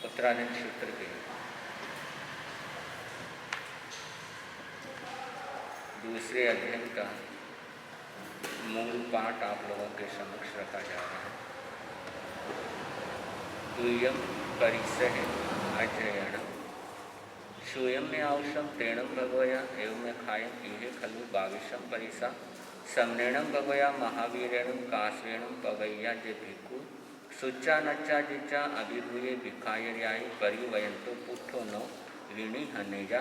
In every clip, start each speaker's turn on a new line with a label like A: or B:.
A: उत्तरायण क्षेत्र के दूसरे अध्ययन का मूल पाठ आप लोगों के समक्ष रखा जा रहा है। द्वियम परिसह अध्ययन सूयम में आवश्यम तेणम भगवया एवं में खायम इहे खलु बाविशम परिसा सम्नेणम भगवया महावीरेणम काश्वेणम पवैया जे भिक्खु सुच्चा नच्चा जिच्चा अभिभूये भिखायर्याय परिवयंतो पुट्ठो नो ऋणी हनेजा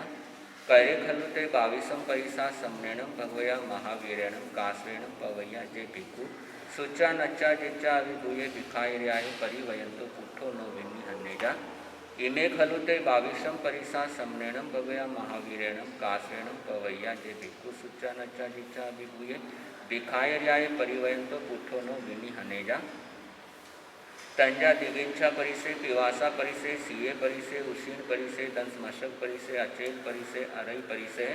A: करे खलु ते बाविशम परिसा सम्नेणम भगवया महावीरेणम काश्वेणम पवैया जे भिक्खु सुच्चा नच्चा जिच्चा अभिभूये भिखायर्याय परिवयंतो पुट्ठो नो ऋणी हनेजा इमे खलु ते बाविशम परिसा सम्नेणम भगवया महावीरेणम काश्वेणम पवैया जे भिक्खु सुच्चा नच्चा जिच्चा अभिभूये भिखायर्याय परिवयंतो पुट्ठो नो ऋणी हनेजा तंजा दिगिंछा परिसे पिवासा परिसे सीए परिसे उसीन परिसे दंसमशक परिसे अचेल परिसे अरई परिसे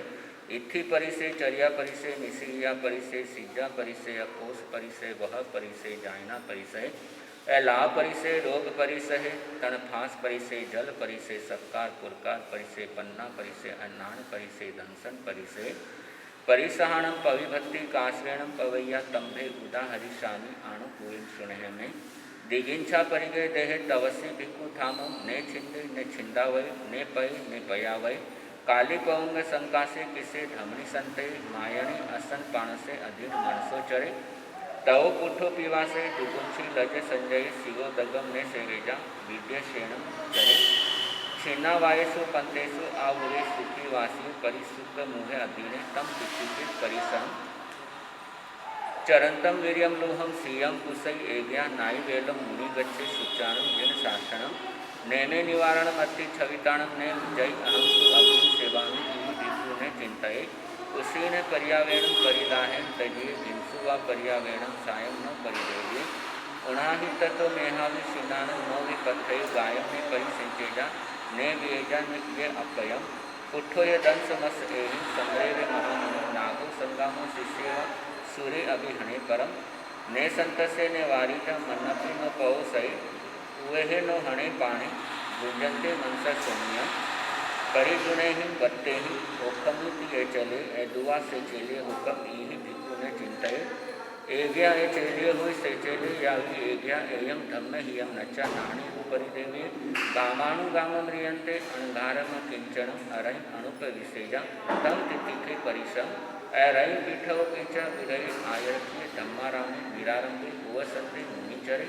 A: इत्थि परिसे चरिया परिसे निसिया परिसे सिज्जा परिसे अकोस परिसे वह परिसे जायना परिसे एला परिसे रोग परिसे तणफास परिसे जल परिसे सत्कार पुरकार परिसे पन्ना परिसे अन्नान परिसे दंसन परिसे परिसहाणम पविभक्ति काश्वेणम पवैया तंभे गुदा हरिशानी आणु कुएं सुनेह में दिगिंछा परिगय देह तवसी भिक्खु थामम ने छिंदे ने छिंदावय ने पय ने पयावय काली पवंग संकासे किसे धमनी संते मायणी असन पाणसे अधीन मनसो चरे तव पुठो पीवासे दुगुंशी लज संजय शिवो दगम ने सेवेजा विद्य शेणम चरे छिन्ना वायसु पंतेसु आवुरे सुखी वासी परिसुख मुहे अधीने तम पिछुके परिसम चरंतम वीर्यम लोहम सीयम कुसई एज्ञा नाई वेलम मुनि गच्छे सुचाणम जिन शासनम नेमे निवारणम अति छविताणम ने जय अहम सु अग्नि सेवामी भिक्षु ने चिंतये उसी ने पर्यावेणम परिदाहेन तजिए जिनसु वा पर्यावेणम सायम न परिदेविये उणाहि तत्व मेहावि शिनानम न विपत्थय गायम ने परिसिंचेजा ने विएजा नित्य अपयम पुट्ठो ये दंसमस एहि संग्रेवे महामुनि नागो संगामो शिष्य सूर्य अभिहणे परम ने संतसे ने वारिता मन्नपि न पौ सही उहे नो हणे पाणी गुंजनते मनसा सौम्य करी जुने ही बत्ते ही ओखम दिए चले ए दुआ से चले हुकम इहि भिक्खु ने चिंतये एज्ञा ए चेलिए हुई से चले यावी एज्ञा एयम धम्म हियम नच्चा नाणी उपरिदेवे गामाणु गामम रियंते अणघारम किंचनम अरय अणुप विसेजा तम तितिखे परिसम ऐरई पीठव पीछा विरय आयरथ्य धम्मारामे वीरारंभे हुवसंते मुनिचरे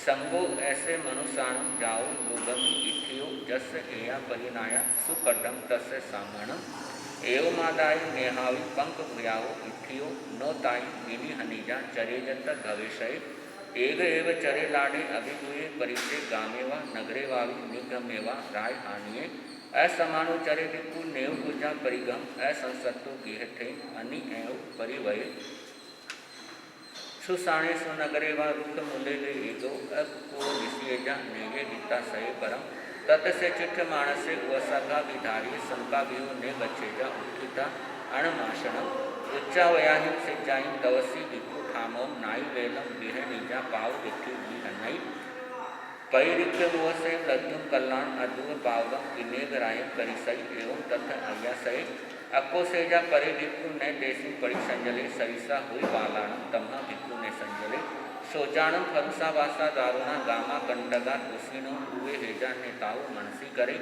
A: संगो ऐसे मनुष्याणम जाओ योगमी इथियो जस एया परिनाया सुकटम तस्य सामणम एवमादाय नेहावि पंक भुयाओ इथियो नो ताई विधि हनीजा चरेजंत गवेशय एग एव चरे लाडे अभिभूये परिसे गामेवा नगरे वावि निगमेवा राय हानिये असमानु चरे भिक्खु नेव पूजा परिगम असंसत्तो गिहथे अनि एव परिवय सुसाणे सुनगरे वा रुख मूले एगो अको निसियजा नेये हिता सहे परम तत से चिट्ठ मानसे वसगा विधारी शंका विहो ने गच्छेजा उत्थिता अणमाशनम उच्चा वयाहिम सिज्जाहिम तवसी भिक्खु थामोम नाई वेलम विह निजा पाव विक्खु विहनई पैरिक्य मुह से लद्युम कल्याण अधूर पावगम विनेग रायम परिसई एवं तथा अयसय अक्को सेजा परे भिक्खु ने देसी पड़ी संजले सविसा हुई बालाणम तम्हा भिक्खु ने संजले सोचाणम फरुसा वासा दारुणा गामा कंडगा उसीनो हुए हेजा ने ताऊ मनसी करे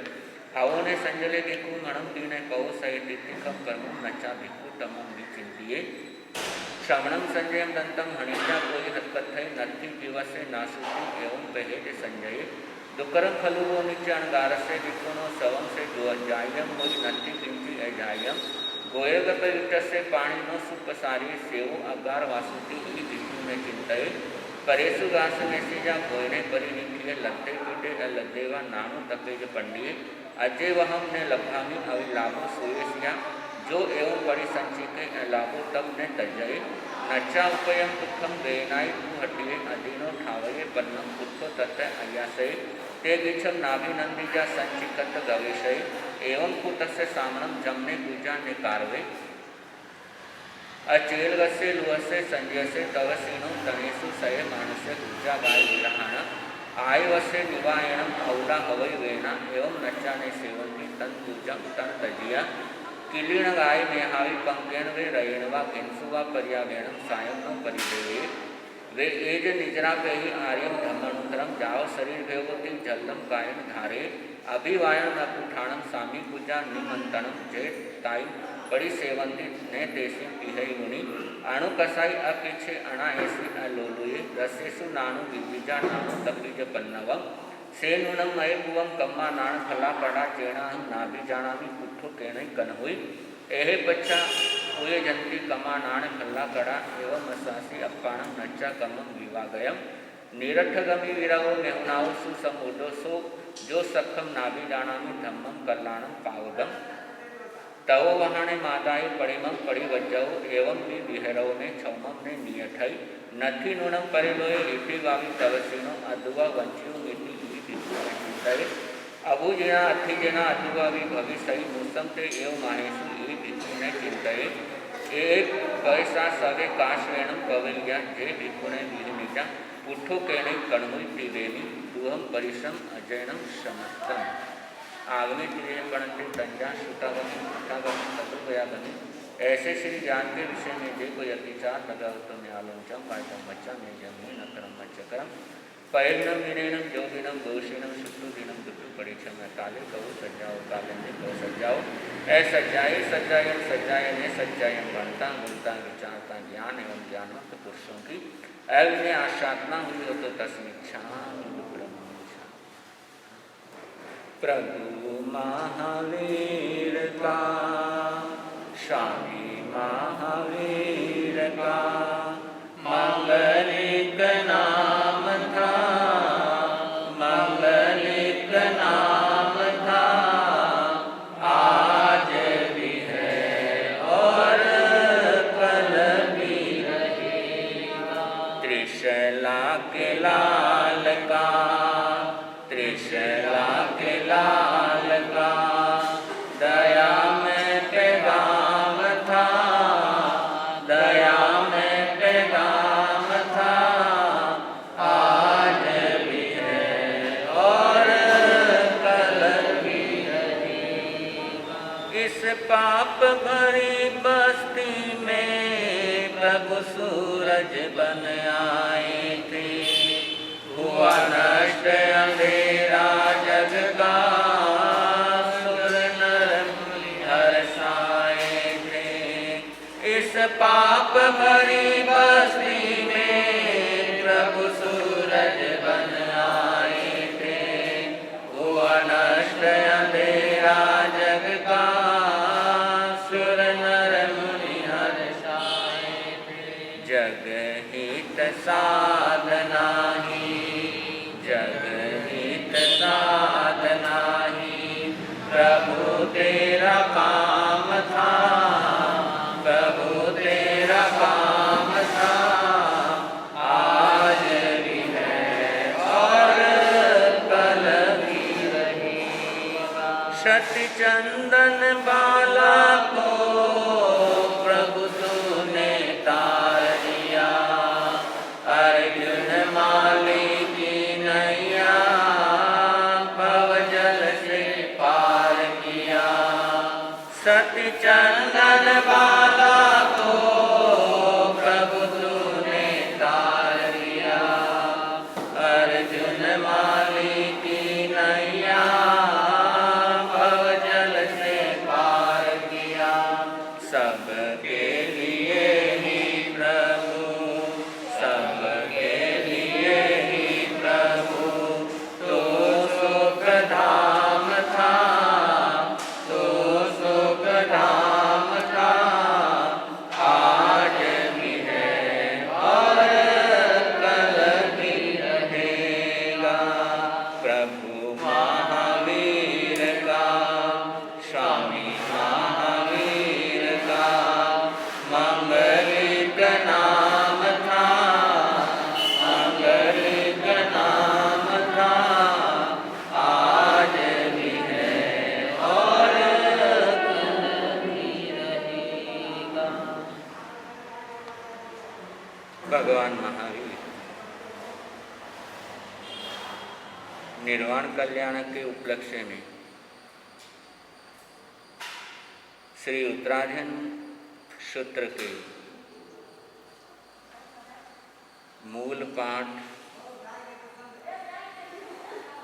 A: हावो ने संजले भिक्खु मणम दीने पौ सय तिथिकम कर्मम नचा भिक्खु तमम विचिंतिये श्रवणम संजयम दंतम हणिजा कोई हत्कथय नत्थि दिवसे नासुति एवं पहेज संजय दुकरम खलुवो नित्य अणगारसे विपुनो सवम से जायम मोई नत्थि किंचि अजायम गोयगत युक्तसे पाणिनो सुपसारी सेवो अगार वासुति ही विष्णु ने चिंतये परेसु गास में सीजा गोयने परिनिखिय लद्दे पीटे अलद्देवा नानु तपेज पंडिये अजय वहम ने लभामी अविलाभो सुयसिया जो एवं बड़ी संचिके लाभो तब ने तजये नचा उपयम दुखम वेनाई हटिये अधीनो ठावये पन्नम पुत्रो तत्य अयासय ते गिच्छम नाभिनंदिजा संचिकत गवेशय एवं कुतस्य सामनम जमने पूजा ने कारवे अचेल गसे लुअसे संजयसे तवसीनो तनेसु सय मानस्य पूजा गाय विरहाण आयवसे निवायणम औला हवै वेणा एवं नचाने सेवंती तन दूजम तन तजिया किलीण गाय मेहावी पंकेन वे रयणवा घेंसुवा पर्यावेणम सायं नो परिदेवे वे एज निजरा पे ही आर्यम धमनुतरम जाव शरीर भेवती जलम गायन धारे अभिवायन न कुठाणम सामी पूजा निमंत्रणम जेठ ताई बड़ी सेवंती ने देशी पिहई मुनि अणु कसाई अपीछे अणा ऐसी अलोलुए रसेसु नानु विविजा नानु तपीज पन्नवम सेनुनम मयपुवम कम्मा नाण फला कड़ा चेणा नाभि जानामि कुठो केणई कन्हुई एहे पच्छा हुए जंती कमा नाण फल्ला कड़ा एवं असासी अप्पाणम नच्चा कमम विवागयम निरठगमि विरहो मेहुनाओ सुसमुदो सो जो सखम नाभि जानामि धम्मम कल्याणम पावगम तवो वहाणे मादाई पड़िमम पड़ी वज्जऊ एवं भी विहरव ने छौमम ने नियठई नथी नुणम परिलोय इति वावी तवसीनो अदुवा वंचियो मिति चिंतय अभु जिना अथि जिना अदुवा भी भवि सही मुसम ते एव माहेशु ई भिक्षु ने चिंतय एक पैसा सवे काशवेणम पवैया जे भिक्षु ने विनिजा पुठो केणे कणमुई त्रिवेणी दुहम परिश्रम अजयनम समस्तम आगमी तिरे गणति तंजा श्रुतागमी उठागमी तत्वयागमी ऐसे श्री ज्ञान के विषय में जे कोई अतिचार लगावतो में आलोचम पायतम बच्चा में जन्मे नकरम मच्चकरम पैनम विनयनम जोगिनम दोषिनम शुद्धु दिनम दुटु परीक्षम काले कहु सज्जाओ काले ने कहो सज्जाओ ऐ सज्जाए सज्जायन सज्जायन सज्जायन गणता गुणता विचारता ज्ञान एवं ज्ञानवंत पुरुषों की अविनय आशातना हुई हो तो तस्मिच्छा प्रभु महावीर का स्वामी महावीर का मंगलिक नाम था मंगलिक नाम था आज भी है और कल भी रहेगा त्रिशला के लाल का त्रिशला के लाल का दया में पैगाम था दया में पैगाम था आज भी है और कल भी रहेगा इस पाप भरी बस्ती में प्रभु सूरज बन आए थे हुआ नष्ट अंधेरा जग का सुर नर हर्षाए थे इस पाप भरी बस्ती में प्रभु सूरज बन आए थे हुआ नष्ट अंधेरा जग का सुर नर मुनि हर्षाए थे जग हित साधना ही जगहित साधना ही प्रभु तेरा काम था प्रभु तेरा काम था आज भी है और कल भी रहेगा शति चंदन बाला को प्रभु तूने तार दिया अर्जुन माली की नैया भवजल से पार किया सती चंदन बाला को प्रभु तूने तार दिया अर्जुन माली की नैया भवजल से पार किया सबके लिए ही प्रभु सबके लिए ही प्रभु तो सुख धाम था तो सुख धाम था आज भी है और कल भी रहेगा प्रभु महावीर का स्वामी महावीर का मंगलिक नाम था मंगलिक नाम था आज भी है और कल भी रहेगा भगवान महावीर निर्वाण कल्याण के उपलक्ष्य में श्री उत्तरायण सूत्र के मूल पाठ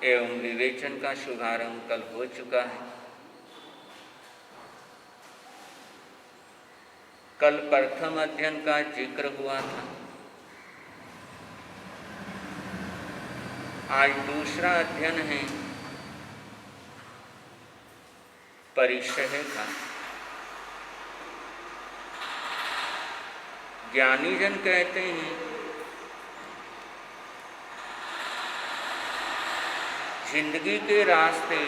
A: एवं विवेचन का शुभारंभ कल हो चुका है। कल प्रथम अध्ययन का जिक्र हुआ था। आज दूसरा अध्ययन है परिचय का। ज्ञानी जन कहते हैं जिंदगी के रास्ते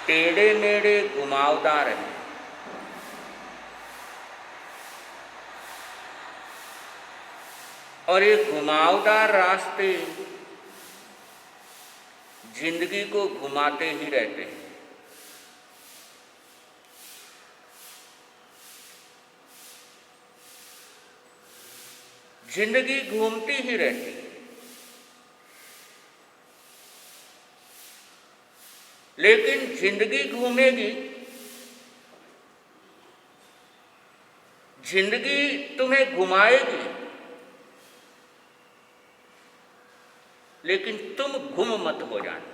A: टेढ़े मेढ़े घुमावदार हैं। और ये घुमावदार रास्ते जिंदगी को घुमाते ही रहते हैं। जिंदगी घूमती ही रहती है, लेकिन जिंदगी घूमेगी, जिंदगी तुम्हें घुमाएगी, लेकिन तुम गुम मत हो जाना।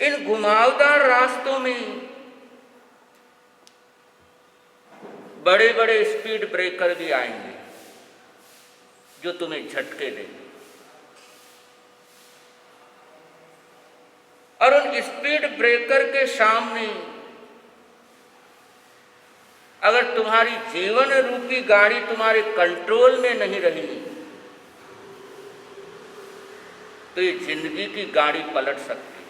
A: इन घुमावदार रास्तों में बड़े बड़े स्पीड ब्रेकर भी आएंगे जो तुम्हें झटके देंगे। और उन स्पीड ब्रेकर के सामने अगर तुम्हारी जीवन रूपी गाड़ी तुम्हारे कंट्रोल में नहीं रही तो ये जिंदगी की गाड़ी पलट सकती है।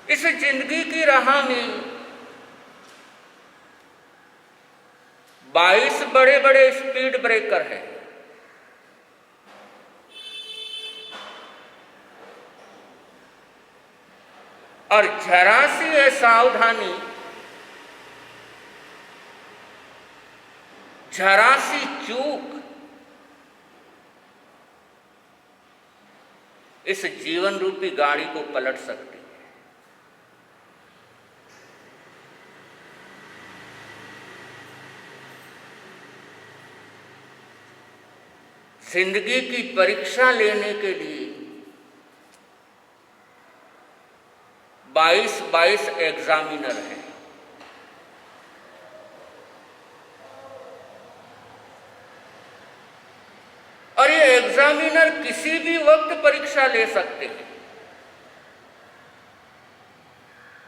A: इस जिंदगी की राह में 22 बड़े बड़े स्पीड ब्रेकर हैं। और जरा सी है सावधानी, जरा सी चूक इस जीवन रूपी गाड़ी को पलट सकती है। जिंदगी की परीक्षा लेने के लिए 22 एग्जामिनर हैं। और ये एग्जामिनर किसी भी वक्त परीक्षा ले सकते हैं।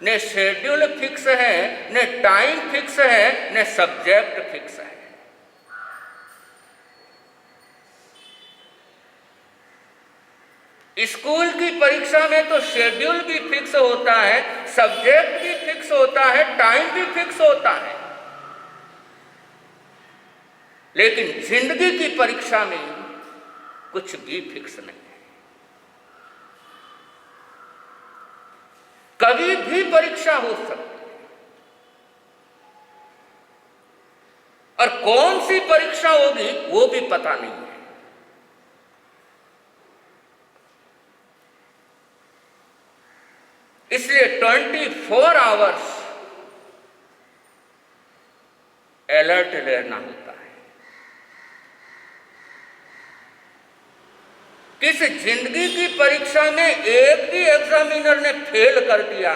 A: न शेड्यूल फिक्स है, न टाइम फिक्स है, न सब्जेक्ट फिक्स है। स्कूल की परीक्षा में तो शेड्यूल भी फिक्स होता है, सब्जेक्ट भी फिक्स होता है, टाइम भी फिक्स होता है। लेकिन जिंदगी की परीक्षा में कुछ भी फिक्स नहीं है। कभी भी परीक्षा हो सकती है। और कौन सी परीक्षा होगी वो भी पता नहीं है। इसलिए 24 आवर्स अलर्ट रहना होता है। किस जिंदगी की परीक्षा में एक भी एग्जामिनर ने फेल कर दिया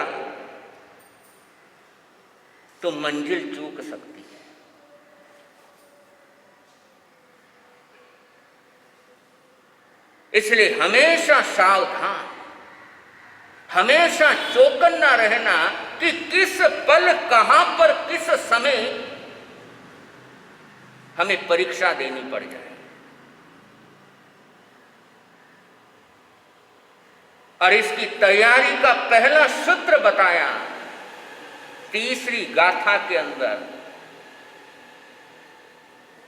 A: तो मंजिल चूक सकती है। इसलिए हमेशा सावधान, हमेशा चौकन्ना रहना कि किस पल कहां पर किस समय हमें परीक्षा देनी पड़ जाए। और इसकी तैयारी का पहला सूत्र बताया तीसरी गाथा के अंदर,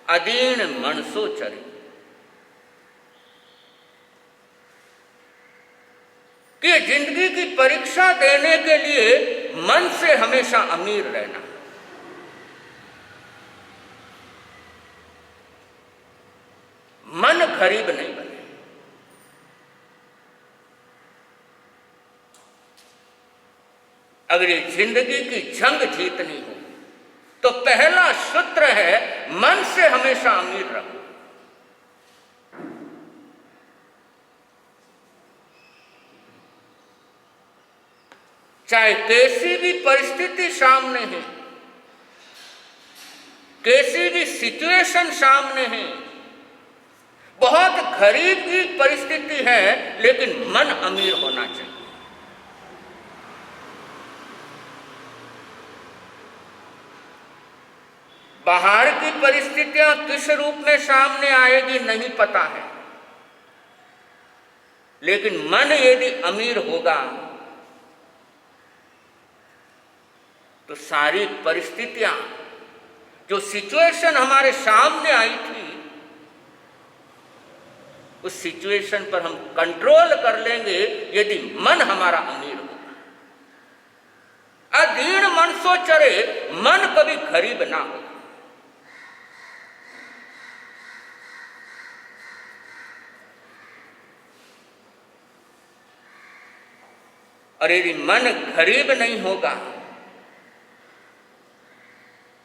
A: अदीन मनसो चरी, ये जिंदगी की परीक्षा देने के लिए मन से हमेशा अमीर रहना। मन गरीब नहीं बने। अगर ये जिंदगी की जंग जीतनी हो तो पहला सूत्र है मन से हमेशा अमीर रहो। चाहे कैसी भी परिस्थिति सामने है, कैसी भी सिचुएशन सामने है, बहुत गरीब की परिस्थिति है, लेकिन मन अमीर होना चाहिए। बाहर की परिस्थितियां किस रूप में सामने आएगी नहीं पता है, लेकिन मन यदि अमीर होगा तो सारी परिस्थितियां, जो सिचुएशन हमारे सामने आई थी, उस सिचुएशन पर हम कंट्रोल कर लेंगे यदि मन हमारा अमीर होगा। अधीन मन सो चरे, मन कभी गरीब ना हो। और यदि मन गरीब नहीं होगा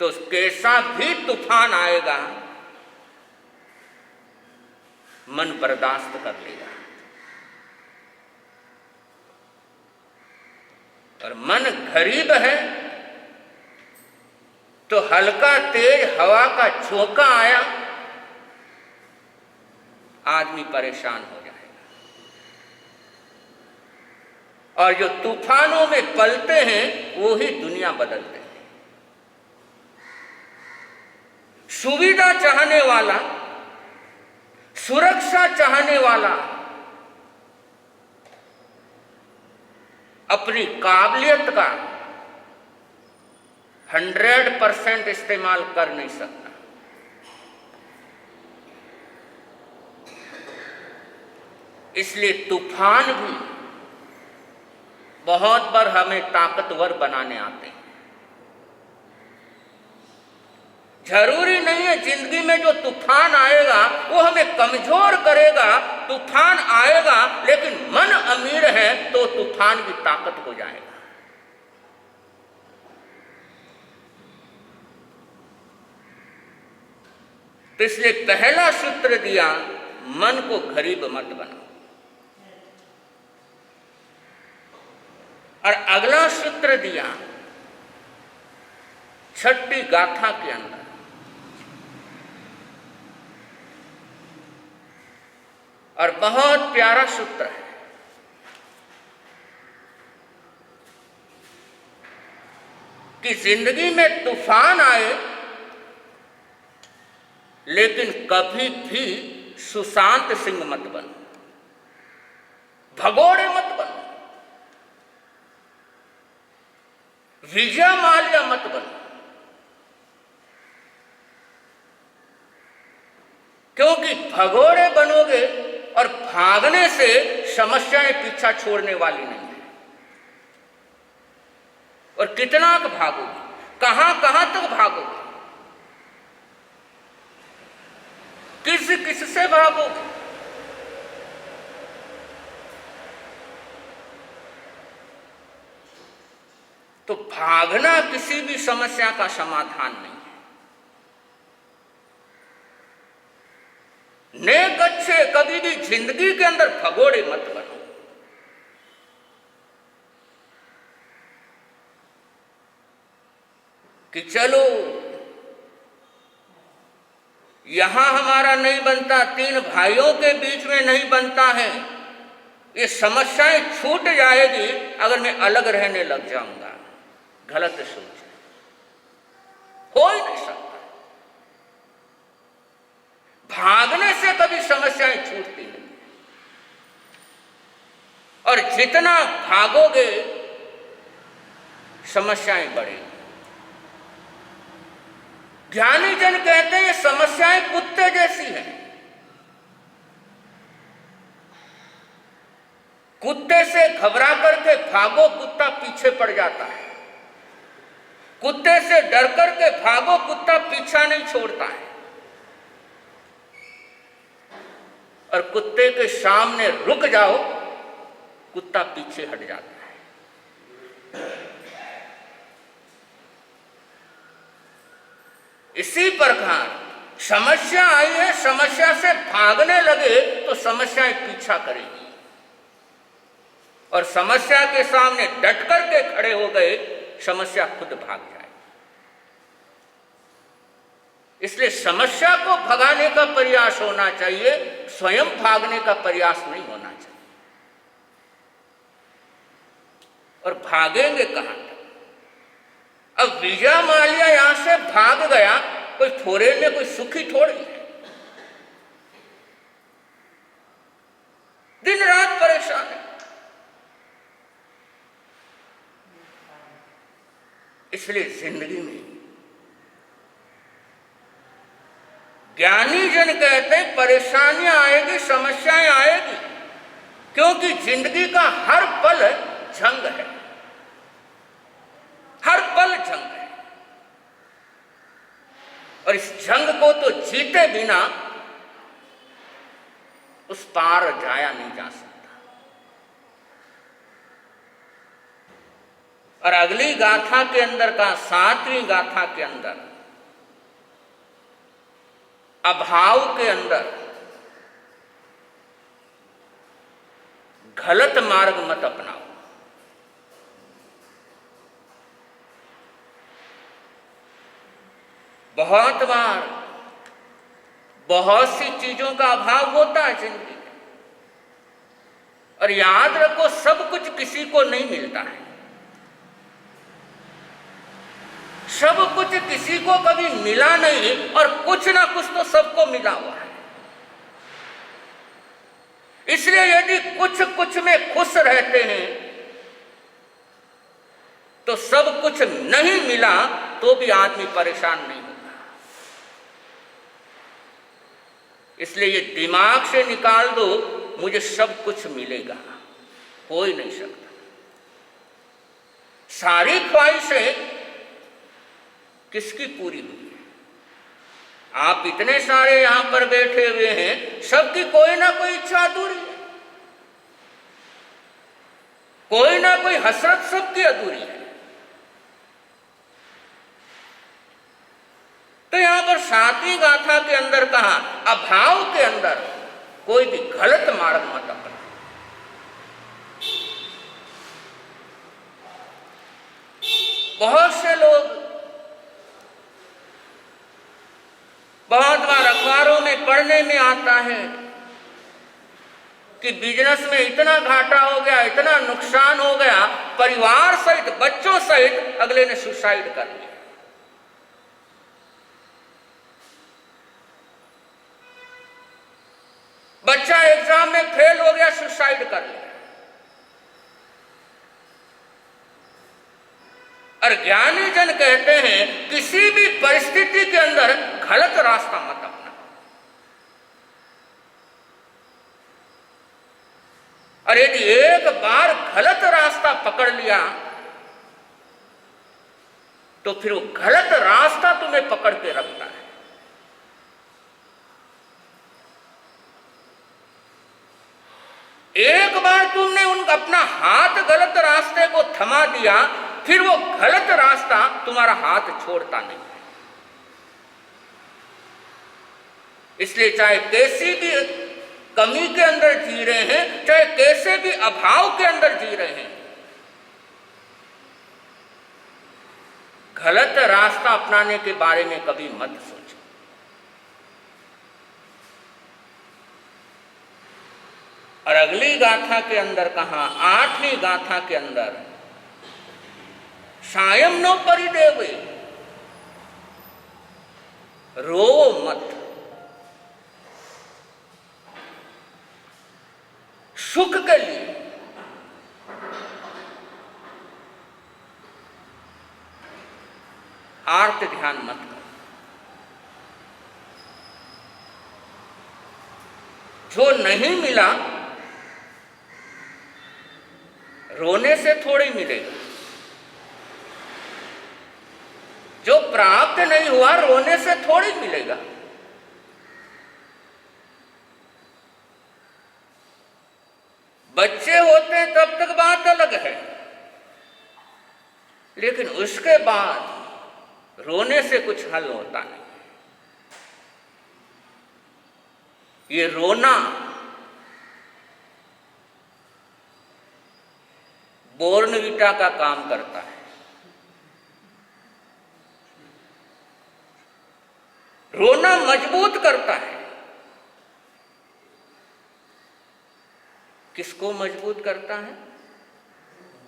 A: तो कैसा भी तूफान आएगा मन बर्दाश्त कर लेगा। और मन गरीब है तो हल्का तेज हवा का झोंका आया, आदमी परेशान हो जाएगा। और जो तूफानों में पलते हैं वो ही दुनिया बदलते हैं। सुविधा चाहने वाला, सुरक्षा चाहने वाला अपनी काबिलियत का 100% इस्तेमाल कर नहीं सकता। इसलिए तूफान भी बहुत बार हमें ताकतवर बनाने आते हैं। जरूरी नहीं है जिंदगी में जो तूफान आएगा वो हमें कमजोर करेगा। तूफान आएगा लेकिन मन अमीर है तो तूफान की ताकत हो जाएगा। तो इसलिए पहला सूत्र दिया, मन को गरीब मत बनाओ। और अगला सूत्र दिया छठी गाथा के अंदर, और बहुत प्यारा सूत्र है। कि जिंदगी में तूफान आए लेकिन कभी भी सुशांत सिंह मत बनो, भगोड़े मत बनो, विजय माल्या मत बनो। क्योंकि भगोड़े बनोगे और भागने से समस्याएं पीछा छोड़ने वाली नहीं है। और कितना भागोगे, कहां कहां तक भागोगे, किस से भागोगे। तो भागना किसी भी समस्या का समाधान नहीं है। नेक अच्छे कभी भी जिंदगी के अंदर भगोड़े मत बनो। कि चलो यहां हमारा नहीं बनता, 3 भाइयों के बीच में नहीं बनता है, ये समस्याएं छूट जाएगी अगर मैं अलग रहने लग जाऊंगा। गलत सोच, हो ही नहीं सकता। भागने से कभी समस्याएं छूटती नहीं, और जितना भागोगे समस्याएं बढ़ेगी। ज्ञानी जन कहते हैं समस्याएं कुत्ते जैसी हैं। कुत्ते से घबरा करके भागो, कुत्ता पीछे पड़ जाता है। कुत्ते से डर करके भागो, कुत्ता पीछा नहीं छोड़ता है। और कुत्ते के सामने रुक जाओ, कुत्ता पीछे हट जाता है। इसी प्रकार समस्या आई है, समस्या से भागने लगे तो समस्याएं पीछा करेगी, और समस्या के सामने डट करके खड़े हो गए, समस्या खुद भाग जाए। इसलिए समस्या को भगाने का प्रयास होना चाहिए, स्वयं भागने का प्रयास नहीं होना चाहिए। और भागेंगे कहां तक? अब विजय माल्या यहां से भाग गया, कोई फॉरेन में कोई सुखी थोड़ी है, दिन रात परेशान है। इसलिए जिंदगी में ज्ञानी जन कहते हैं परेशानियां आएगी, समस्याएं आएगी, क्योंकि जिंदगी का हर पल जंग है, हर पल जंग है। और इस जंग को तो जीते बिना उस पार जाया नहीं जा सकता। और अगली गाथा के अंदर का 7वीं गाथा के अंदर अभाव के अंदर गलत मार्ग मत अपनाओ। बहुत बार बहुत सी चीजों का अभाव होता है जिंदगी में, और याद रखो सब कुछ किसी को नहीं मिलता है, सब कुछ किसी को कभी मिला नहीं, और कुछ ना कुछ तो सबको मिला हुआ है। इसलिए यदि कुछ कुछ में खुश रहते हैं तो सब कुछ नहीं मिला तो भी आदमी परेशान नहीं होगा। इसलिए ये दिमाग से निकाल दो, मुझे सब कुछ मिलेगा, हो ही नहीं सकता। सारी ख्वाहिशें किसकी पूरी हुई है? आप इतने सारे यहां पर बैठे हुए हैं, सबकी कोई ना कोई इच्छा अधूरी है, कोई ना कोई हसरत सबकी अधूरी है। तो यहां पर 7वीं गाथा के अंदर कहा अभाव के अंदर कोई भी गलत मार्ग मत अपना। बहुत से लोग बहुत बार अखबारों में पढ़ने में आता है कि बिजनेस में इतना घाटा हो गया, इतना नुकसान हो गया, परिवार सहित बच्चों सहित अगले ने सुसाइड कर लिया। बच्चा एग्जाम में फेल हो गया, सुसाइड कर लिया। और ज्ञानी जन कहते हैं किसी भी परिस्थिति के अंदर गलत रास्ता मत अपना। और यदि एक बार गलत रास्ता पकड़ लिया तो फिर वो गलत रास्ता तुम्हें पकड़ के रखता है। एक बार तुमने अपना हाथ गलत रास्ते को थमा दिया, फिर वो गलत रास्ता तुम्हारा हाथ छोड़ता नहीं है। इसलिए चाहे कैसी भी कमी के अंदर जी रहे हैं, चाहे कैसे भी अभाव के अंदर जी रहे हैं, गलत रास्ता अपनाने के बारे में कभी मत सोचो। और अगली गाथा के अंदर कहा 8वीं गाथा के अंदर सायं नो परिदेवे, रो मत, सुख के लिए आर्त ध्यान मत करो। जो नहीं मिला रोने से थोड़ी मिलेगा। जो प्राप्त नहीं हुआ रोने से थोड़ी मिलेगा। बच्चे होते हैं तब तक बात अलग है, लेकिन उसके बाद रोने से कुछ हल होता नहीं। ये रोना बोर्नविटा का काम करता है। रोना मजबूत करता है। किसको मजबूत करता है?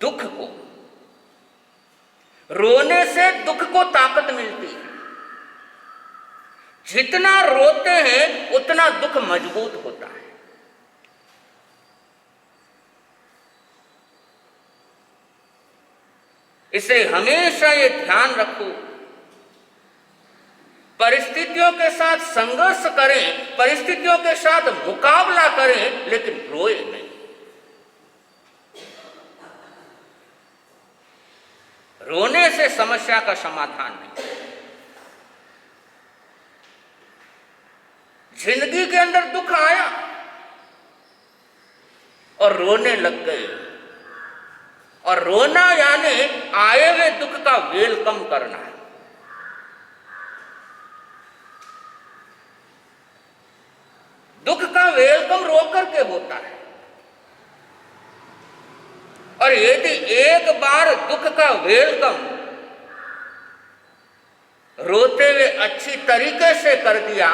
A: दुख को। रोने से दुख को ताकत मिलती है। जितना रोते हैं उतना दुख मजबूत होता है। इसे हमेशा ये ध्यान रखो, परिस्थितियों के साथ संघर्ष करें, परिस्थितियों के साथ मुकाबला करें, लेकिन रोए नहीं। रोने से समस्या का समाधान नहीं। जिंदगी के अंदर दुख आया और रोने लग गए, और रोना यानी आए हुए दुख का वेलकम करना है। दुख का वेलकम रो करके होता है। और यदि एक बार दुख का वेलकम रोते हुए अच्छी तरीके से कर दिया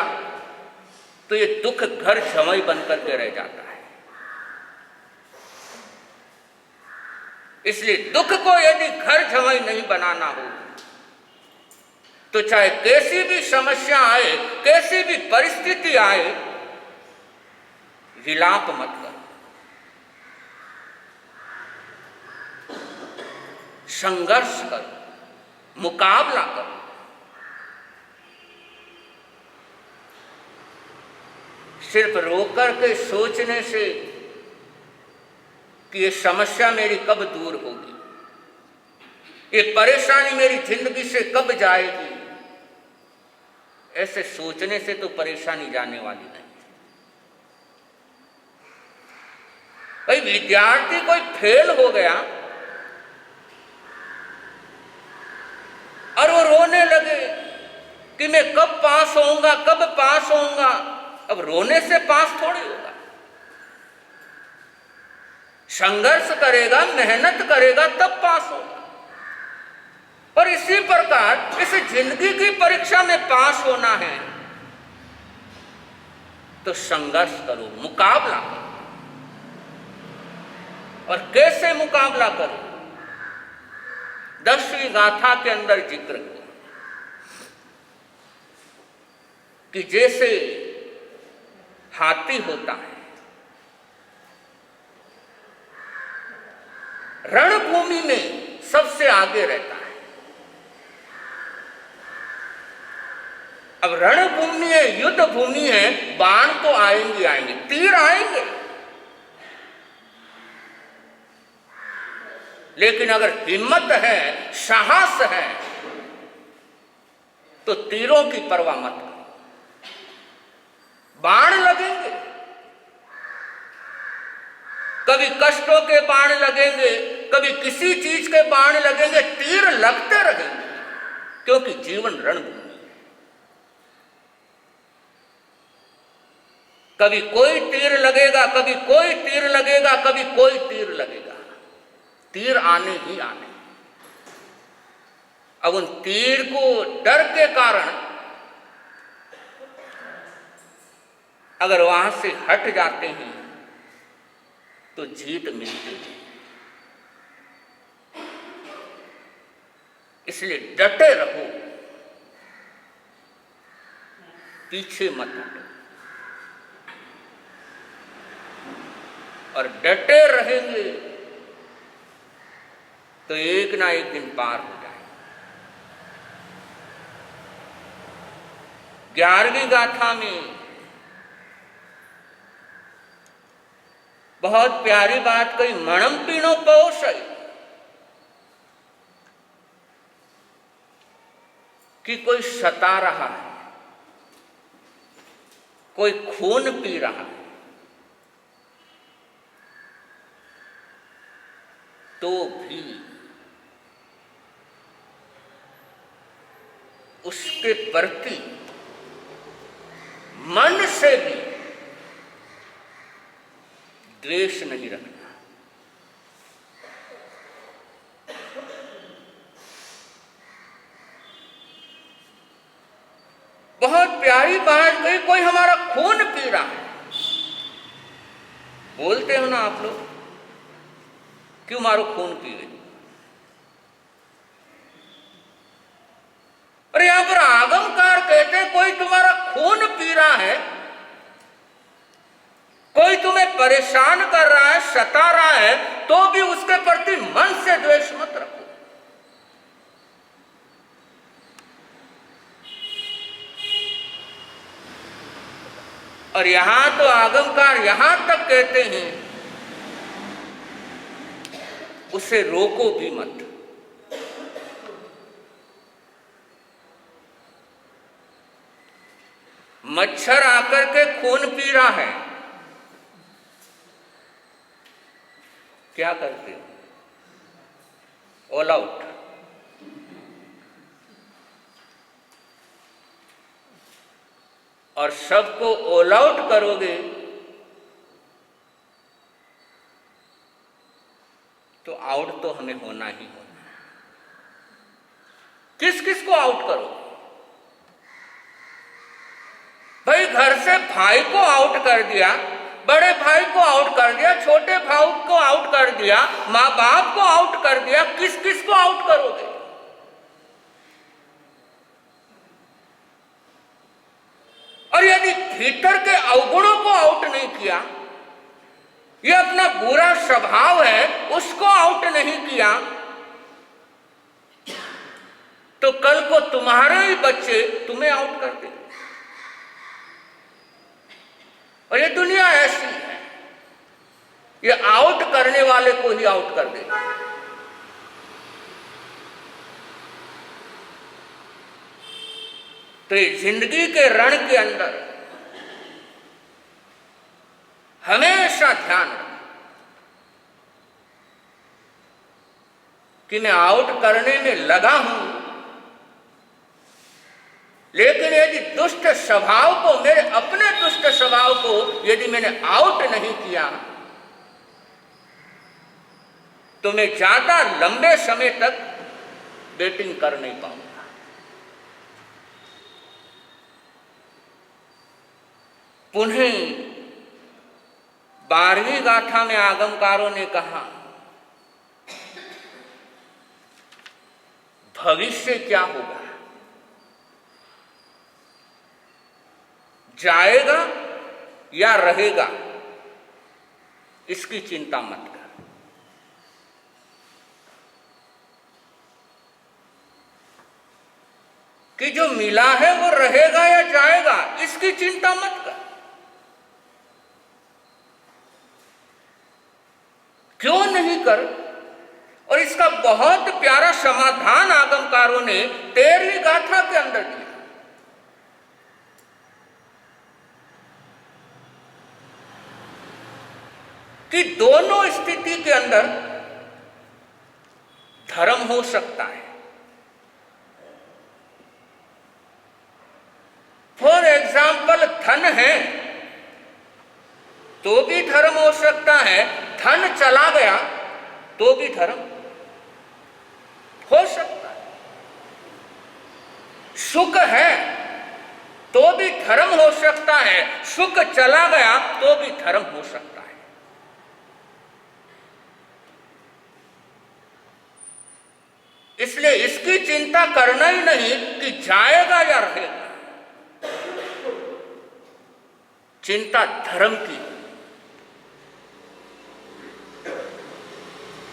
A: तो ये दुख घर जमाई बन करके रह जाता है। इसलिए दुख को यदि घर जमाई नहीं बनाना हो तो चाहे कैसी भी समस्या आए, कैसी भी परिस्थिति आए, विलाप मत करो, संघर्ष करो, मुकाबला करो। सिर्फ रोकर के सोचने से कि ये समस्या मेरी कब दूर होगी, ये परेशानी मेरी जिंदगी से कब जाएगी, ऐसे सोचने से तो परेशानी जाने वाली नहीं। भाई विद्यार्थी कोई फेल हो गया और वो रोने लगे कि मैं कब पास होऊंगा, कब पास होऊंगा। अब रोने से पास थोड़ी होगा। संघर्ष करेगा, मेहनत करेगा, तब पास होगा। और इसी प्रकार इस जिंदगी की परीक्षा में पास होना है तो संघर्ष करो, मुकाबला करो। और कैसे मुकाबला करो? 10वीं गाथा के अंदर जिक्र किया कि जैसे हाथी होता है, रणभूमि में सबसे आगे रहता है। अब रणभूमि है, युद्ध भूमि है, बाण तो आएंगे आएंगे, तीर आएंगे, लेकिन अगर हिम्मत है, साहस है तो तीरों की परवाह मत करो। बाण लगेंगे, कभी कष्टों के बाण लगेंगे, कभी किसी चीज के बाण लगेंगे, तीर लगते रहेंगे, क्योंकि जीवन रणभूमि है। कभी कोई तीर लगेगा, कभी कोई तीर लगेगा, कभी कोई तीर लगेगा, तीर आने ही आने। अब उन तीर को डर के कारण अगर वहां से हट जाते हैं तो जीत मिलती है। इसलिए डटे रहो, पीछे मत हटो, और डटे रहेंगे तो एक ना एक दिन पार हो जाए। 11वीं गाथा में बहुत प्यारी बात कही, मणम पीनो पोषई, कि कोई सता रहा है, कोई खून पी रहा है, तो भी उसके प्रति मन से भी द्वेष नहीं रखना। बहुत प्यारी बात कही, कोई हमारा खून पी रहा है। बोलते हो ना आप लोग, क्यों मारो खून पी गई। और यहां पर आगमकार कहते हैं कोई तुम्हारा खून पी रहा है, कोई तुम्हें परेशान कर रहा है, सता रहा है, तो भी उसके प्रति मन से द्वेष मत रखो। और यहां तो आगमकार यहां तक कहते हैं उसे रोको भी मत। मच्छर आकर के खून पी रहा है, क्या करते हो? All out. और सबको ऑल आउट करोगे तो आउट तो हमें होना ही होना। किस किस को आउट करोगे? भाई घर से भाई को आउट कर दिया, बड़े भाई को आउट कर दिया, छोटे भाई को आउट कर दिया, माँ बाप को आउट कर दिया, किस किस को आउट करोगे? और यदि भीतर के अवगुणों को आउट नहीं किया, ये अपना बुरा स्वभाव है उसको आउट नहीं किया, तो कल को तुम्हारे ही बच्चे तुम्हें आउट कर देंगे। और ये दुनिया ऐसी है, ये आउट करने वाले को ही आउट कर देगा। तो ये जिंदगी के रण के अंदर हमेशा ध्यान रखें कि मैं आउट करने में लगा हूं, लेकिन यदि दुष्ट स्वभाव को, मेरे अपने दुष्ट स्वभाव को यदि मैंने आउट नहीं किया, तो मैं ज्यादा लंबे समय तक बेटिंग कर नहीं पाऊंगा। पुनः 12वीं गाथा में आगमकारों ने कहा भविष्य क्या होगा, जाएगा या रहेगा, इसकी चिंता मत कर। कि जो मिला है वो रहेगा या जाएगा, इसकी चिंता मत कर। क्यों नहीं कर? और इसका बहुत प्यारा समाधान आगमकारों ने 13वीं गाथा के अंदर दिया कि दोनों स्थिति के अंदर धर्म हो सकता है। फॉर एग्जाम्पल, धन है तो भी धर्म हो सकता है, धन चला गया तो भी धर्म हो सकता है। सुख है तो भी धर्म हो सकता है, सुख चला गया तो भी धर्म हो सकता है। इसलिए इसकी चिंता करना ही नहीं कि जाएगा या रहेगा, चिंता धर्म की,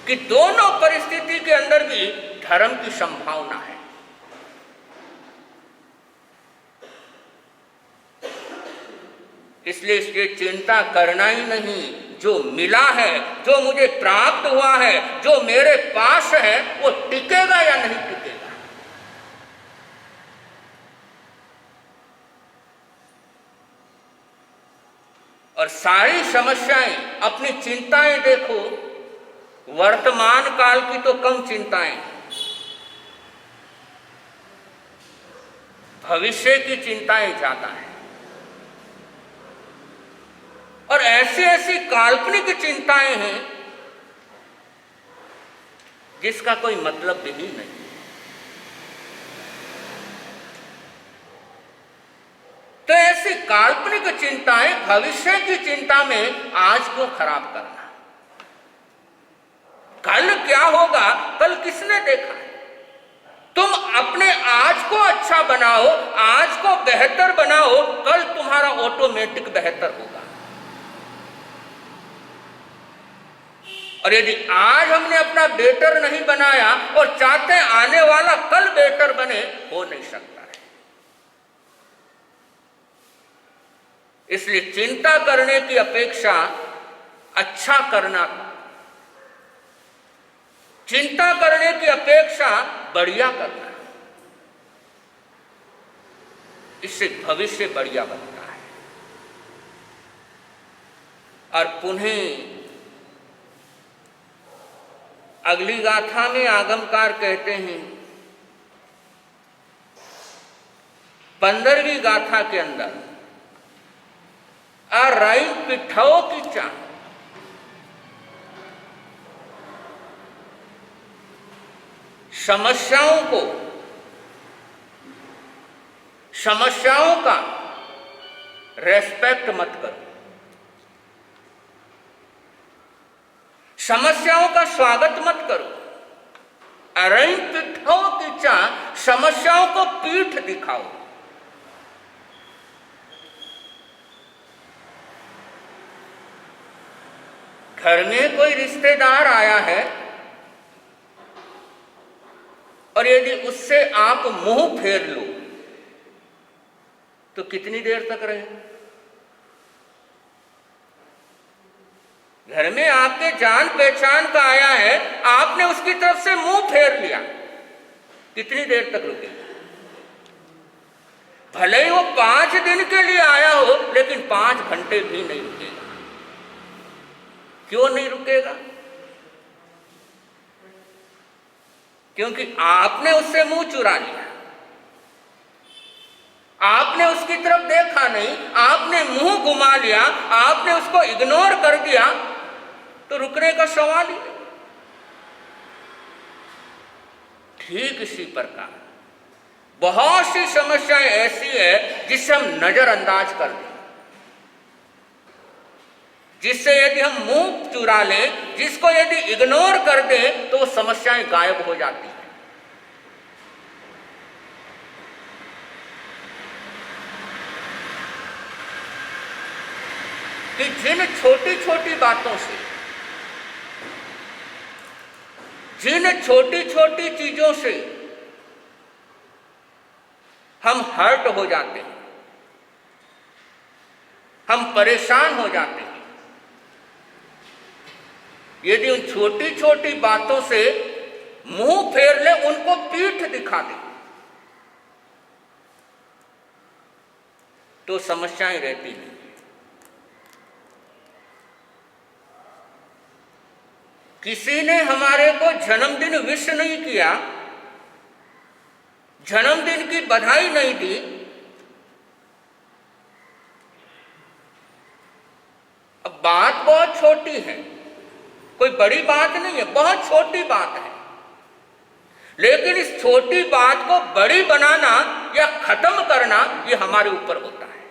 A: कि दोनों परिस्थिति के अंदर भी धर्म की संभावना है। इसलिए इसकी चिंता करना ही नहीं, जो मिला है, जो मुझे प्राप्त हुआ है, जो मेरे पास है, वो टिकेगा या नहीं टिकेगा। और सारी समस्याएं, अपनी चिंताएं देखो, वर्तमान काल की तो कम चिंताएं, भविष्य की चिंताएं ज्यादा है। और ऐसी ऐसी काल्पनिक चिंताएं हैं जिसका कोई मतलब भी नहीं। तो ऐसी काल्पनिक चिंताएं, भविष्य की चिंता में आज को खराब करना। कल क्या होगा, कल किसने देखा है? तुम अपने आज को अच्छा बनाओ, आज को बेहतर बनाओ, कल तुम्हारा ऑटोमेटिक बेहतर होगा। और यदि आज हमने अपना बेटर नहीं बनाया और चाहते हैं आने वाला कल बेटर बने, हो नहीं सकता है। इसलिए चिंता करने की अपेक्षा अच्छा करना, चिंता करने की अपेक्षा बढ़िया करना, इससे भविष्य बढ़िया बनता है। और पुनः अगली गाथा में आगमकार कहते हैं, 15वीं गाथा के अंदर, राई पिठाओ की चाह, समस्याओं का रेस्पेक्ट मत करो, समस्याओं का स्वागत मत करो। अरई पिठाओ की चाह, समस्याओं को पीठ दिखाओ। घर में कोई रिश्तेदार आया है और यदि उससे आप मुंह फेर लो तो कितनी देर तक रहे? घर में आपके जान पहचान का आया है, आपने उसकी तरफ से मुंह फेर लिया, कितनी देर तक रुकेगा? भले ही वो 5 दिन के लिए आया हो, लेकिन 5 घंटे भी नहीं रुकेगा। क्यों नहीं रुकेगा? क्योंकि आपने उससे मुंह चुरा लिया, आपने उसकी तरफ देखा नहीं, आपने मुंह घुमा लिया, आपने उसको इग्नोर कर दिया, तो रुकने का सवाल ही नहीं। ठीक इसी प्रकार बहुत सी समस्याएं ऐसी है जिसे हम नजरअंदाज कर दें, जिससे यदि हम मुंह चुरा लें, जिसको यदि इग्नोर कर दें, तो समस्याएं गायब हो जाती हैं। कि जिन छोटी छोटी बातों से, जिन छोटी छोटी चीजों से हम हर्ट हो जाते हैं, हम परेशान हो जाते हैं, यदि उन छोटी छोटी बातों से मुंह फेर ले, उनको पीठ दिखा दे, तो समस्याएं रहती नहीं। किसी ने हमारे को जन्मदिन विश नहीं किया, जन्मदिन की बधाई नहीं दी, अब बात बहुत छोटी है, कोई बड़ी बात नहीं है, बहुत छोटी बात है, लेकिन इस छोटी बात को बड़ी बनाना या खत्म करना, ये हमारे ऊपर होता है।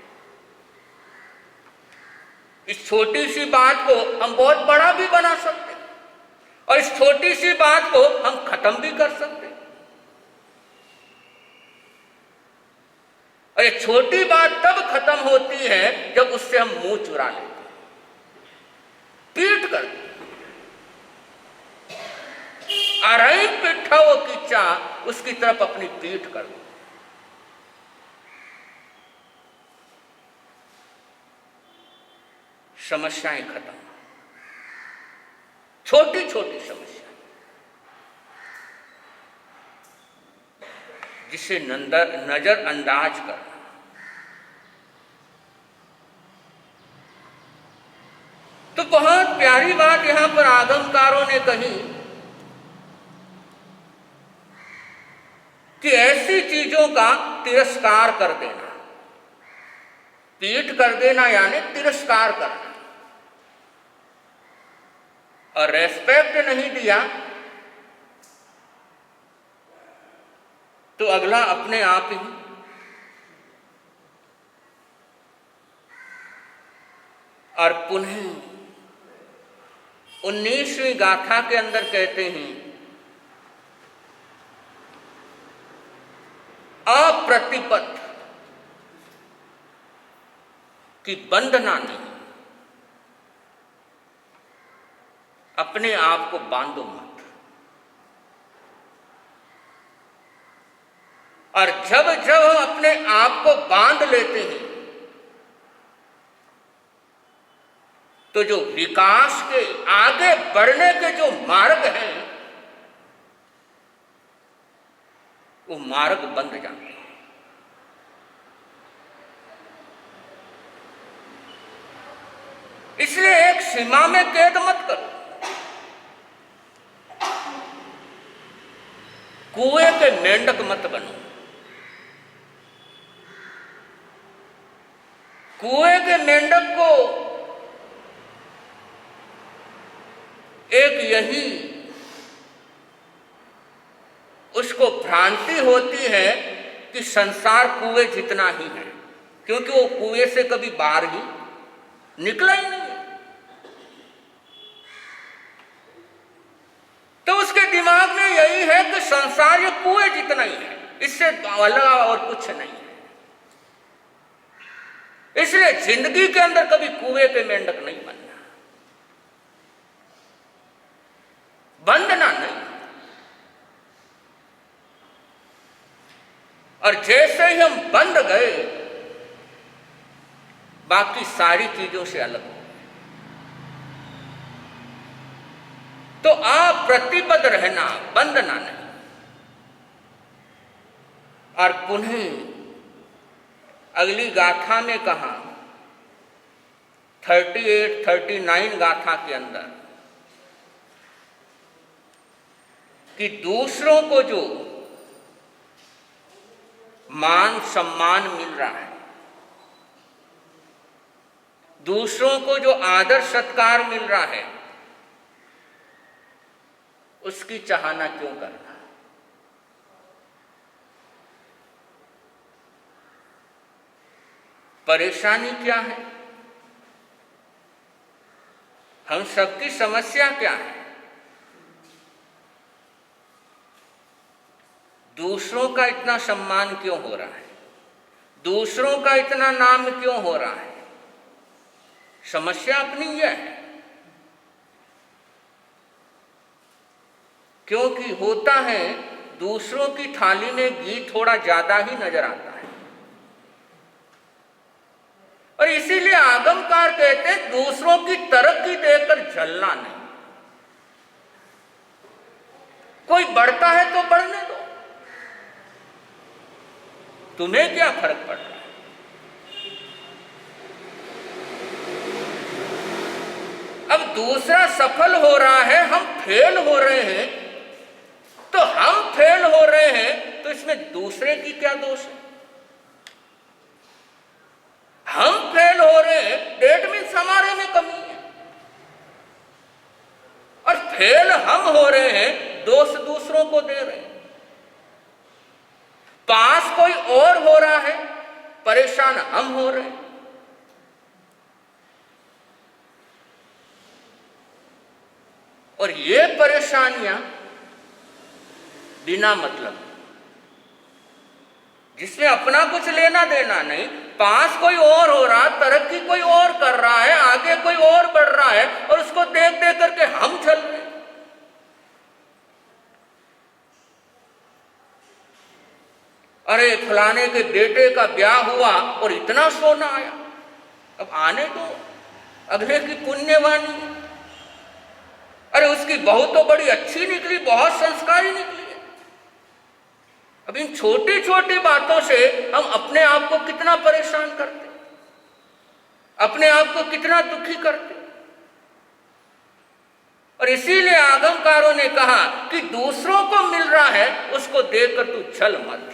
A: इस छोटी सी बात को हम बहुत बड़ा भी बना सकते हैं और इस छोटी सी बात को हम खत्म भी कर सकते हैं। और ये छोटी बात तब खत्म होती है जब उससे हम मुंह चुरा लेते हैं, पीठ कर देते। अरई पिठाओ की चाह, उसकी तरफ अपनी पीठ कर दो। समस्याएं खत्म। छोटी छोटी समस्या जिसे नजरअंदाज करना। तो बहुत प्यारी बात यहां पर आगमकारों ने कही कि ऐसी चीजों का तिरस्कार कर देना, पीठ कर देना यानी तिरस्कार करना, और रेस्पेक्ट नहीं दिया तो अगला अपने आप ही और पुनः 19वीं गाथा के अंदर कहते हैं अप्रतिपत की बंधना नहीं, अपने आप को बांधो मत। और जब जब हम अपने आप को बांध लेते हैं तो जो विकास के आगे बढ़ने के जो मार्ग हैं वो मार्ग बंद जाते हैं। इसलिए एक सीमा में कैद मत करो। कुएं के मेंढक मत बनो। कुएं के मेंढक को एक यही उसको भ्रांति होती है कि संसार कुएं जितना ही है, क्योंकि वो कुएं से कभी बाहर ही निकला ही नहीं है। तो उसके दिमाग में यही है कि संसार ये कुएं जितना ही है, इससे अलग और कुछ नहीं है। इसलिए जिंदगी के अंदर कभी कुएं के मेंढक नहीं बनना, बंधना नहीं। और जैसे ही हम बंध गए बाकी सारी चीजों से अलग हो, तो अप्रतिबद्ध रहना, बंधना नहीं। और पुनः अगली गाथा में कहा 38, 39 गाथा के अंदर कि दूसरों को जो मान सम्मान मिल रहा है, दूसरों को जो आदर सत्कार मिल रहा है, उसकी चाहना क्यों करना? परेशानी क्या है? हम सबकी समस्या क्या है? दूसरों का इतना सम्मान क्यों हो रहा है? दूसरों का इतना नाम क्यों हो रहा है? समस्या अपनी यह है। क्योंकि होता है दूसरों की थाली में घी थोड़ा ज्यादा ही नजर आता है, और इसीलिए आगमकार कहते हैं दूसरों की तरक्की देखकर जलना नहीं। कोई बढ़ता है तो बढ़ने दो, तुम्हें क्या फर्क पड़ रहा है? अब दूसरा सफल हो रहा है, हम फेल हो रहे हैं, तो हम फेल हो रहे हैं तो इसमें दूसरे की क्या दोष है? हम फेल हो रहे हैं, डेट मीन्स हमारे में कमी है, और फेल हम हो रहे हैं, दोष दूसरों को दे रहे हैं। पास कोई और हो रहा है, परेशान हम हो रहे हैं। और ये परेशानियां बिना मतलब, जिसमें अपना कुछ लेना देना नहीं, पास कोई और हो रहा, तरक्की कोई और कर रहा है, आगे कोई और बढ़ रहा है, और उसको देख देख करके हम चल रहे हैं। अरे फलाने के बेटे का ब्याह हुआ और इतना सोना आया, अब आने दो, अगले की पुण्यवानी है। अरे उसकी बहू तो बड़ी अच्छी निकली, बहुत संस्कारी निकली है। अब इन छोटी छोटी बातों से हम अपने आप को कितना परेशान करते, अपने आप को कितना दुखी करते। और इसीलिए आगमकारों ने कहा कि दूसरों को मिल रहा है उसको देखकर तू छल मत,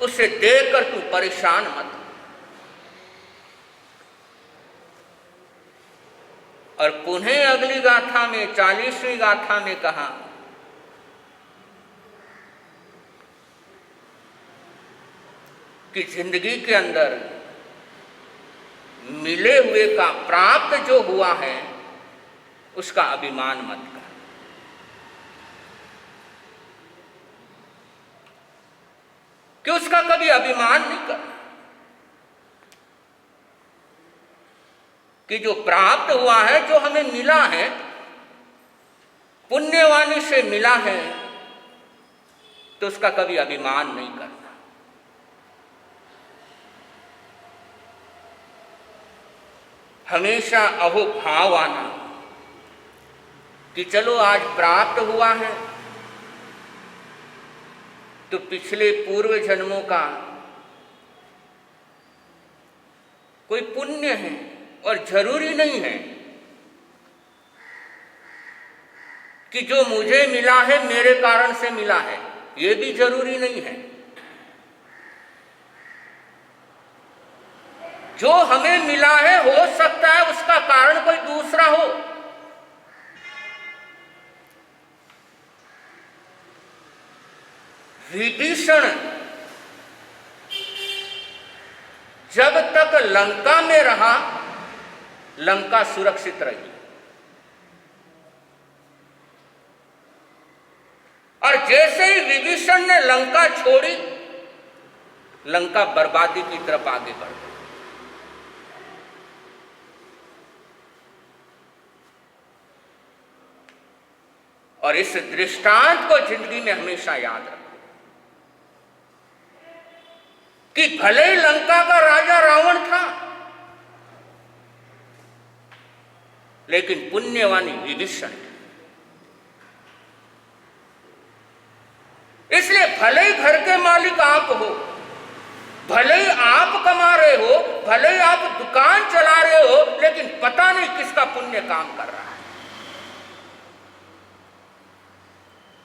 A: उसे देखकर तू परेशान मत। और पुनः अगली गाथा में 40वीं गाथा में कहा कि जिंदगी के अंदर मिले हुए का, प्राप्त जो हुआ है उसका अभिमान मत कर। कि उसका कभी अभिमान नहीं कर, कि जो प्राप्त हुआ है, जो हमें मिला है, पुण्यवानी से मिला है, तो उसका कभी अभिमान नहीं करना। हमेशा अहोभाव आना कि चलो आज प्राप्त हुआ है तो पिछले पूर्व जन्मों का कोई पुण्य है, और जरूरी नहीं है कि जो मुझे मिला है मेरे कारण से मिला है, ये भी जरूरी नहीं है। जो हमें मिला है हो सकता है उसका कारण कोई दूसरा हो। विभीषण जब तक लंका में रहा, लंका सुरक्षित रही, और जैसे ही विभीषण ने लंका छोड़ी, लंका बर्बादी की तरफ आगे बढ़ गई। और इस दृष्टांत को जिंदगी में हमेशा याद रखो कि भले ही लंका का राजा रावण था, लेकिन पुण्यवानी विभीषण। इसलिए भले ही घर के मालिक आप हो, भले ही आप कमा रहे हो, भले ही आप दुकान चला रहे हो, लेकिन पता नहीं किसका पुण्य काम कर रहा है।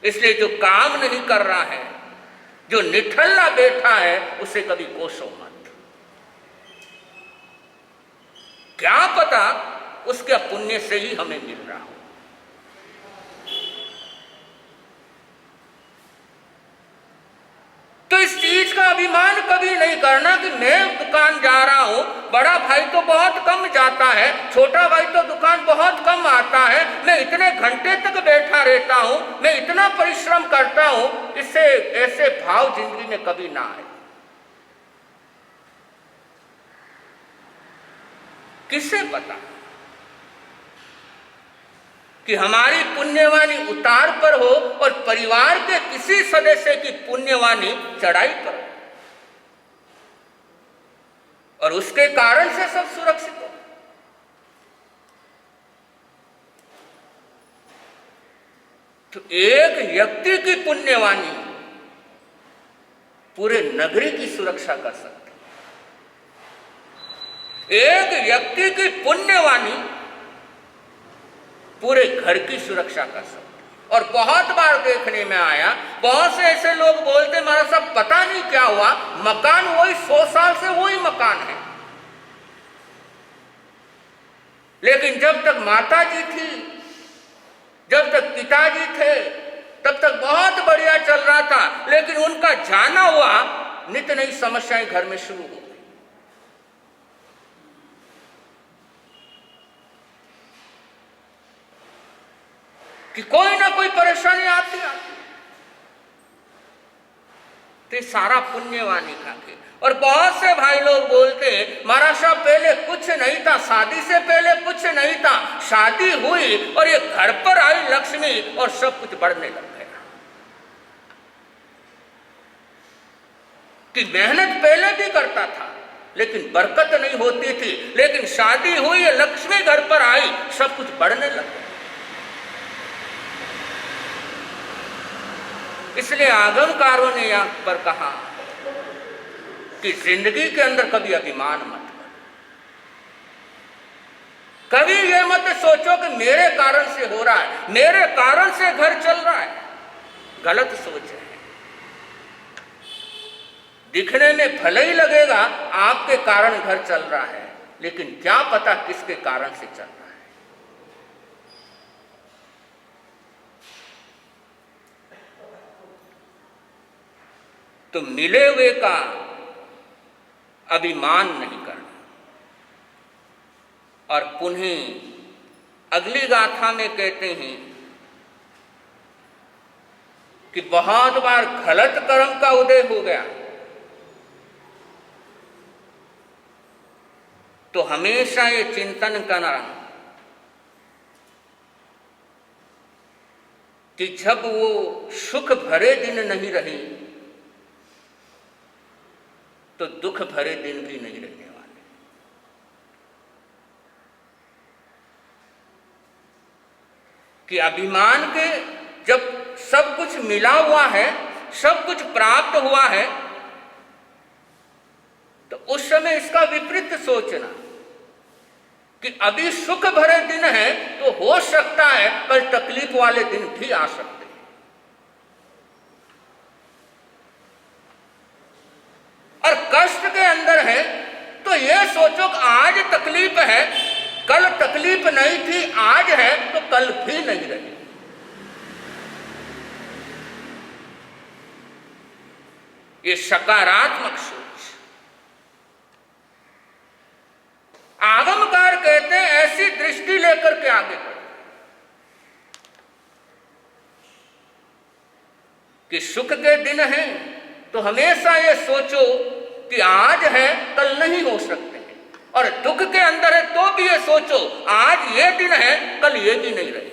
A: इसलिए जो काम नहीं कर रहा है, जो निठल्ला बैठा है, उसे कभी कोसो मत। क्या पता उसके पुण्य से ही हमें मिल रहा हो। तो इस चीज का अभिमान कभी नहीं करना कि मैं दुकान जा रहा हूं, बड़ा भाई तो बहुत कम जाता है, छोटा भाई तो दुकान बहुत कम आता है, मैं इतने घंटे तक बैठा रहता हूं, मैं इतना परिश्रम करता हूं। इससे ऐसे भाव जिंदगी में कभी ना आए। किसे पता कि हमारी पुण्यवानी उतार पर हो और परिवार के किसी सदस्य की पुण्यवानी चढ़ाई पर हो, और उसके कारण से सब सुरक्षित हो। तो एक व्यक्ति की पुण्यवानी पूरे नगरी की सुरक्षा कर सकती है। एक व्यक्ति की पुण्यवानी पूरे घर की सुरक्षा कर सकते। और बहुत बार देखने में आया, बहुत से ऐसे लोग बोलते महाराज साहब पता नहीं क्या हुआ, मकान वही 100 साल से वही मकान है, लेकिन जब तक माता जी थी, जब तक पिताजी थे, तब तक बहुत बढ़िया चल रहा था, लेकिन उनका जाना हुआ नित नई समस्याएं घर में शुरू हो गई। कि कोई ना कोई परेशानी आती आती। तो सारा पुण्यवानी का के। और बहुत से भाई लोग बोलते हैं महाराज साहब पहले कुछ नहीं था, शादी से पहले कुछ नहीं था, शादी हुई और ये घर पर आई लक्ष्मी और सब कुछ बढ़ने लग गया। कि मेहनत पहले भी करता था, लेकिन बरकत नहीं होती थी। लेकिन शादी हुई, लक्ष्मी घर पर आई, सब कुछ बढ़ने लगा। इसलिए आगमकारों ने यहाँ पर कहा कि जिंदगी के अंदर कभी अभिमान मत करो। कभी ये मत सोचो कि मेरे कारण से हो रहा है, मेरे कारण से घर चल रहा है। गलत सोच है। दिखने में भले ही लगेगा आपके कारण घर चल रहा है, लेकिन क्या पता किसके कारण से चल रहा है। तो मिले हुए का अभिमान नहीं करना। और पुनः अगली गाथा में कहते हैं कि बहुत बार गलत कर्म का उदय हो गया तो हमेशा ये चिंतन करना कि जब वो सुख भरे दिन नहीं रहे तो दुख भरे दिन भी नहीं रहने वाले। कि अभिमान के जब सब कुछ मिला हुआ है, सब कुछ प्राप्त हुआ है, तो उस समय इसका विपरीत सोचना कि अभी सुख भरे दिन है तो हो सकता है कल तकलीफ वाले दिन भी आ सकते हैं। और कष्ट के अंदर है तो यह सोचो कि आज तकलीफ है, कल तकलीफ नहीं थी, आज है तो कल भी नहीं रही। ये सकारात्मक सोच। आगमकार कहते हैं ऐसी दृष्टि लेकर के आगे बढ़ो कि सुख के दिन हैं तो हमेशा ये सोचो कि आज है कल नहीं हो सकते हैं, और दुख के अंदर है तो भी ये सोचो आज ये दिन है कल ये भी नहीं रहे।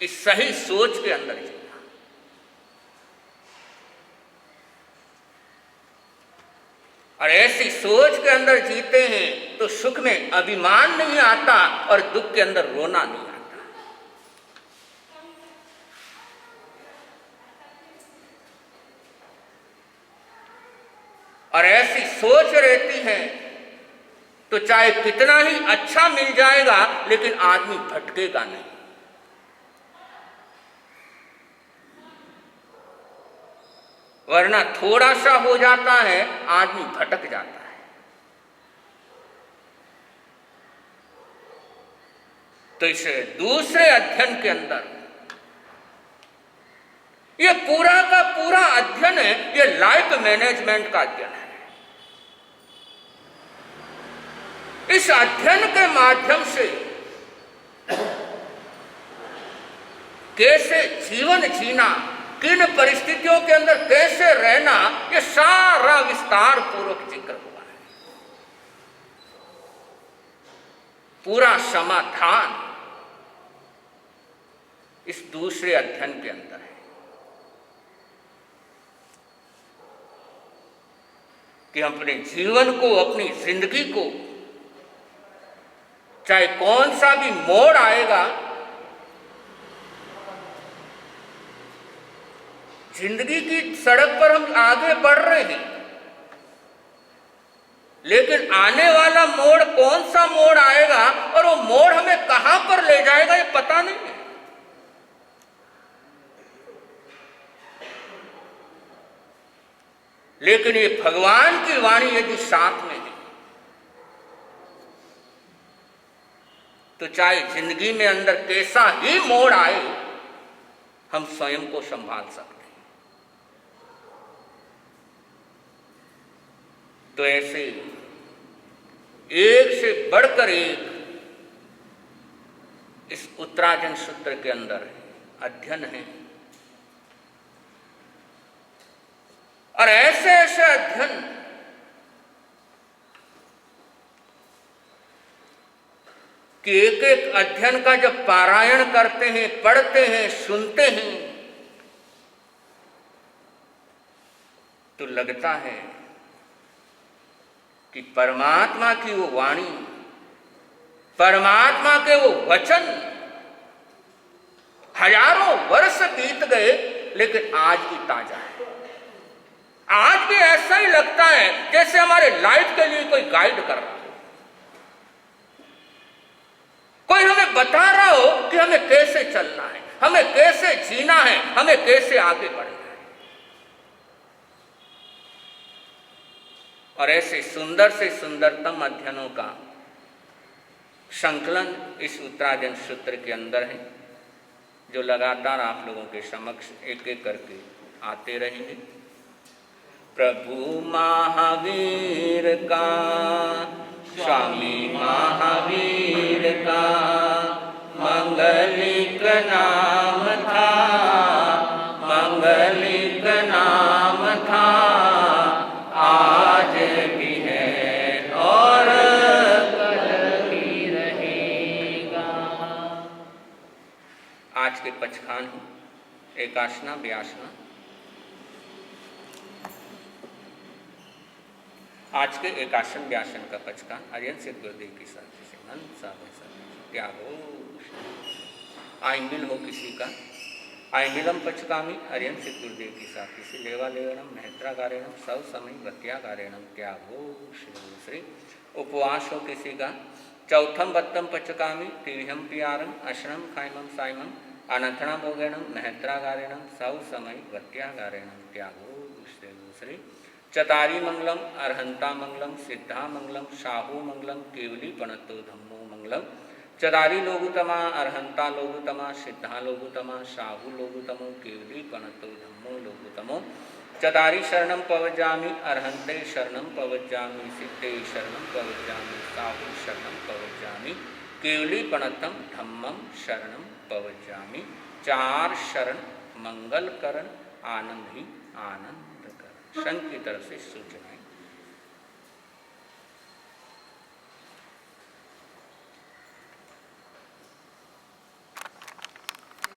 A: इस सही सोच के अंदर जीना। और ऐसी सोच के अंदर जीते हैं तो सुख में अभिमान नहीं आता और दुख के अंदर रोना नहीं आता। और ऐसी सोच रहती है तो चाहे कितना ही अच्छा मिल जाएगा लेकिन आदमी भटकेगा नहीं। वरना थोड़ा सा हो जाता है आदमी भटक जाता है। तो इस दूसरे अध्ययन के अंदर ये पूरा का पूरा अध्ययन है, ये लाइफ मैनेजमेंट का अध्ययन है। इस अध्ययन के माध्यम से कैसे जीवन जीना, किन परिस्थितियों के अंदर कैसे रहना, ये सारा विस्तार पूर्वक जिक्र हुआ है। पूरा समाधान इस दूसरे अध्ययन के अंदर है कि हम अपने जीवन को, अपनी जिंदगी को, चाहे कौन सा भी मोड़ आएगा, जिंदगी की सड़क पर हम आगे बढ़ रहे हैं, लेकिन आने वाला मोड़ कौन सा मोड़ आएगा और वो मोड़ हमें कहां पर ले जाएगा ये पता नहीं है। लेकिन ये भगवान की वाणी यदि साथ में है तो चाहे जिंदगी में अंदर कैसा ही मोड़ आए, हम स्वयं को संभाल सकते हैं। तो ऐसे एक से बढ़कर एक इस उत्तराजन सूत्र के अंदर अध्ययन है। और ऐसे ऐसे अध्ययन कि एक एक अध्ययन का जब पारायण करते हैं, पढ़ते हैं, सुनते हैं, तो लगता है कि परमात्मा की वो वाणी, परमात्मा के वो वचन हजारों वर्ष बीत गए लेकिन आज भी ताजा है। आज भी ऐसा ही लगता है जैसे हमारे लाइफ के लिए कोई गाइड कर रहा हो, कोई हमें बता रहा हो कि हमें कैसे चलना है, हमें कैसे जीना है, हमें कैसे आगे बढ़ना है। और ऐसे सुंदर से सुंदरतम अध्ययनों का संकलन इस उत्तरायण सूत्र के अंदर है, जो लगातार आप लोगों के समक्ष एक एक करके आते रहेंगे। प्रभु महावीर का, स्वामी महावीर का मंगलिक नाम था, मंगलिक नाम था, आज भी है और कल भी रहेगा। आज के पचखान है एकासना व्यासना। आज के एकासन व्यासन का पचखान अजय से गुरुदेव की साथी से मन साधे त्यागो। आइमिल हो किसी का, आइमिलम पचकामी अरियन से गुरुदेव की साथी से लेवा लेवनम महत्रागारेणम सब समय वत्यागारेणम त्यागो श्री। उपवास हो किसी का, चौथम वत्तम पचकामी तिरहम पियारम अशनम खाइमम साइमम अनंथना भोगेणम महत्रागारेणम सब समय वत्यागारेणम त्यागो श्री। चतारी मंगलम अर्हंता मंगलम सिद्धा मंगलम शाहू मंगलम केवली पणतो धम्मो मंगलम। चतारी लोगुतमा अर्हंता लोगुतमा सिद्धा लोगुतमा शाहू लोगुतमो केवली पणतो धम्मो लोगुतमो। चतारी शरणम पवज्जामि अर्हंते शरणम पवज्जामि सिद्धे शरणम पवज्जामि शाहू शरणम पवज्जामि केवली पणतम धम्मम शरणम पवज्जामि। चार शरण मंगल करण आनंद ही आनंद कर। संघ की तरफ से सूचना।